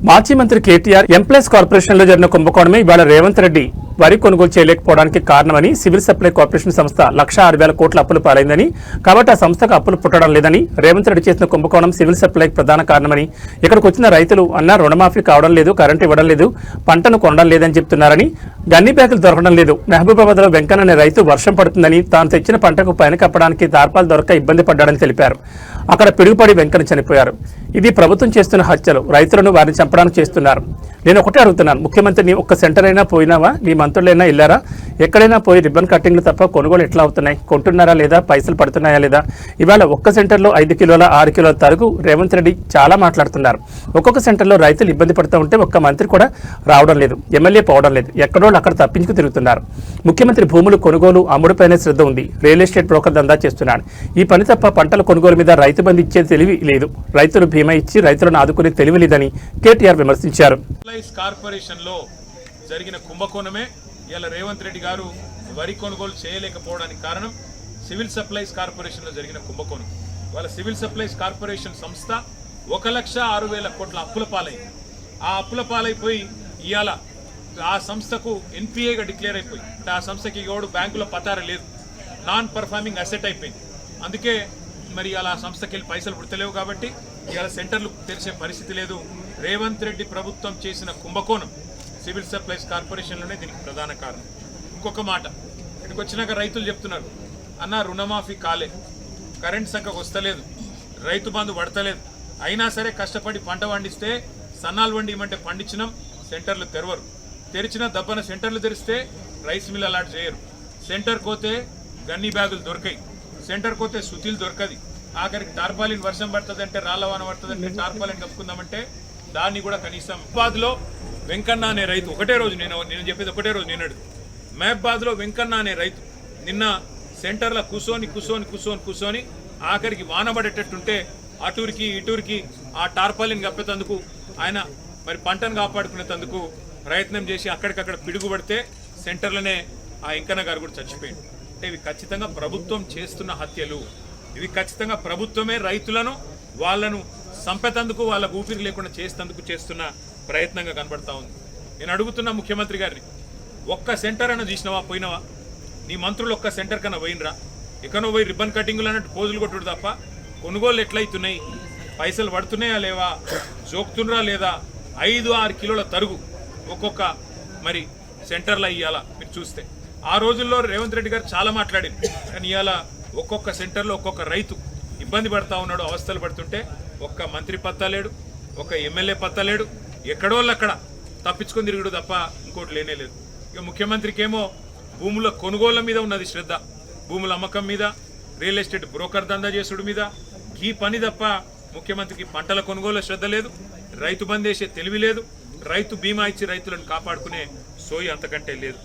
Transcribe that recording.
మాజీ మంత్రి కేటీఆర్ ఎంప్లాయీస్ కార్పొరేషన్లో జరిగిన కుంభకోణమే ఇవాళ రేవంత్ రెడ్డి వరి కొనుగోలు చేయలేకపోవడానికి కారణమని సివిల్ సప్లై కార్పొరేషన్ సంస్థ 1,60,000 కోట్ల అప్పులు పాలైందని, కాబట్టి ఆ సంస్థకు అప్పులు పుట్టడం లేదని, రేవంత్ రెడ్డి చేసిన కుంభకోణం సివిల్ సప్లైకి ప్రధాన కారణమని, ఇక్కడికి వచ్చిన రైతులు అన్న రుణమాఫీ కావడం లేదు, కరెంటు ఇవ్వడం లేదు, పంటను కొనడం లేదని చెప్తున్నారని, గన్ని బ్యాగులు దొరకడం లేదు, మహబూబాబాద్లో వెంకన్న అనే రైతు వర్షం పడుతుందని తాను తెచ్చిన పంటకు పైన కప్పడానికి తార్పాలు దొరక ఇబ్బంది పడ్డాడని తెలిపారు. అక్కడ పిడుగుపడి వెంకన్న చనిపోయారు. ఇది ప్రభుత్వం చేస్తున్న హత్యలు, రైతులను వారిని చంపడానికి చేస్తున్నారు. నేను ఒకటే అడుగుతున్నాను, ముఖ్యమంత్రిని ఒక్క సెంటర్ అయినా పోయినావా? నీ మంత్రులైనా వెళ్ళారా? ఎక్కడైనా పోయి రిబ్బన్ కట్టింగ్లు తప్ప కొనుగోలు ఎట్లా అవుతున్నాయి? కొంటున్నారా లేదా? పైసలు పడుతున్నాయా లేదా? ఇవాళ ఒక్క సెంటర్లో 5 కిలోల 6 కిలోల తరుగు రేవంత్ రెడ్డి చాలా మాట్లాడుతున్నారు. ఒక్కొక్క సెంటర్లో రైతులు ఇబ్బంది పడుతూ ఉంటే ఒక్క మంత్రి కూడా రావడం లేదు, ఎమ్మెల్యే పోవడం లేదు, ఎక్కడోళ్ళు అక్కడ తప్పించుకు తిరుగుతున్నారు. ముఖ్యమంత్రి భూములు కొనుగోలు అమ్ముడుపైనే శ్రద్ధ ఉంది, రియల్ ఎస్టేట్ బ్రోకర్ దందా చేస్తున్నాడు. ఈ పని తప్ప పంటల కొనుగోలు మీద రైతు బంధు ఇచ్చే తెలివి లేదు, రైతులు బీమా ఇచ్చి రైతులను ఆదుకునే తెలివి లేదని కేటీఆర్ విమర్శించారు. కార్పొరేషన్ లో జరిగిన కుంభకోణమే ఇలా రేవంత్ రెడ్డి గారు వరి కొనుగోలు చేయలేకపోవడానికి కారణం సివిల్ సప్లైస్ కార్పొరేషన్ లో జరిగిన కుంభకోణం. వాళ్ళ సివిల్ సప్లైస్ కార్పొరేషన్ సంస్థ 1,06,000 కోట్ల అప్పుల పాలైంది. ఆ అప్పుల పాలైపోయి ఇవాళ ఆ సంస్థకు ఎన్పిఏగా డిక్లేర్ అయిపోయి, ఆ సంస్థకి ఎవడు బ్యాంకులో పతార లేదు, నాన్ పర్ఫార్మింగ్ అసెట్ అయిపోయింది. అందుకే మరి అలా సంస్థకి వెళ్ళి పైసలు పుడతలేవు కాబట్టి ఇవాళ సెంటర్లు తెరిచే పరిస్థితి లేదు. రేవంత్ రెడ్డి ప్రభుత్వం చేసిన కుంభకోణం సివిల్ సప్లైస్ కార్పొరేషన్లోనే దీనికి ప్రధాన కారణం. ఇంకొక మాట, ఇక్కడికి వచ్చినాక రైతులు చెప్తున్నారు, అన్న రుణమాఫీ కాలే, కరెంట్ సంఖ్యకు వస్తలేదు, రైతు బంధు పడతలేదు, అయినా సరే కష్టపడి పంట పండిస్తే సన్నాలు వండి ఇవ్వమంటే పండించినాం, సెంటర్లు తెరవరు, తెరిచిన దబ్బన సెంటర్లు తెరిస్తే రైస్ మిల్ అలాట్ చేయరు, సెంటర్ కోతే గన్ని బ్యాగులు దొరకాయి, సెంటర్ కోతే సుతీలు దొరకది, ఆఖరికి టార్పాలిన్ వర్షం పడుతుంది అంటే రాళ్ల వాన పడుతుంది అంటే టార్పాలిన్ కప్పుకుందామంటే దాన్ని కూడా కనీసం. మహబాద్లో వెంకన్న అనే రైతు ఒకటే రోజు, నేను చెప్పేది ఒకటే రోజు, నిన్నడు మహబాద్లో వెంకన్న అనే రైతు నిన్న సెంటర్లో కూర్చొని ఆఖరికి వాన పడేటట్టుంటే అటూరికి ఇటూరికి ఆ టార్పాలిన్ కప్పేందుకు ఆయన మరి పంటను కాపాడుకునేందుకు ప్రయత్నం చేసి అక్కడికక్కడ పిడుగుపడితే సెంటర్లోనే ఆ వెంకన్న గారు కూడా చచ్చిపోయింది. అంటే ఇవి ఖచ్చితంగా ప్రభుత్వం చేస్తున్న హత్యలు, ఇవి ఖచ్చితంగా ప్రభుత్వమే రైతులను వాళ్ళను సంపేతందుకు, వాళ్ళకు ఊపిరి లేకుండా చేసేందుకు చేస్తున్న ప్రయత్నంగా కనబడతా ఉంది. నేను అడుగుతున్న ముఖ్యమంత్రి గారిని, ఒక్క సెంటర్ అన్న చూసినావా? పోయినావా? నీ మంత్రులు ఒక్క సెంటర్ కన్నా పోయినరా? ఎక్కడో పోయి రిబ్బన్ కటింగులు అన్నట్టు పోజులు కొట్టుడు తప్ప కొనుగోలు ఎట్లయితున్నాయి, పైసలు పడుతున్నాయా లేవా, జోక్తుండ్రా లేదా? 5-6 కిలోల తరుగు ఒక్కొక్క మరి సెంటర్లో ఇవ్వాలా? మీరు చూస్తే ఆ రోజుల్లో రేవంత్ రెడ్డి గారు చాలా మాట్లాడింది, కానీ ఇవాళ ఒక్కొక్క సెంటర్లో ఒక్కొక్క రైతు ఇబ్బంది పడతా ఉన్నాడు, అవస్థలు పడుతుంటే ఒక్క మంత్రి పత్తలేడు, ఒక ఎమ్మెల్యే పత్తలేడు, ఎక్కడోళ్ళు అక్కడ తప్పించుకొని తిరుగుడు తప్ప ఇంకోటి లేనే లేదు. ఇక ముఖ్యమంత్రికి ఏమో భూముల కొనుగోళ్ల మీద ఉన్నది శ్రద్ధ, భూముల అమ్మకం మీద, రియల్ ఎస్టేట్ బ్రోకర్ దందా చేసుడు మీద, ఈ పని తప్ప ముఖ్యమంత్రికి పంటల కొనుగోలు శ్రద్ధ లేదు, రైతు బంద్ చేసే తెలివి లేదు, రైతు బీమా ఇచ్చి రైతులను కాపాడుకునే సోయి అంతకంటే లేదు.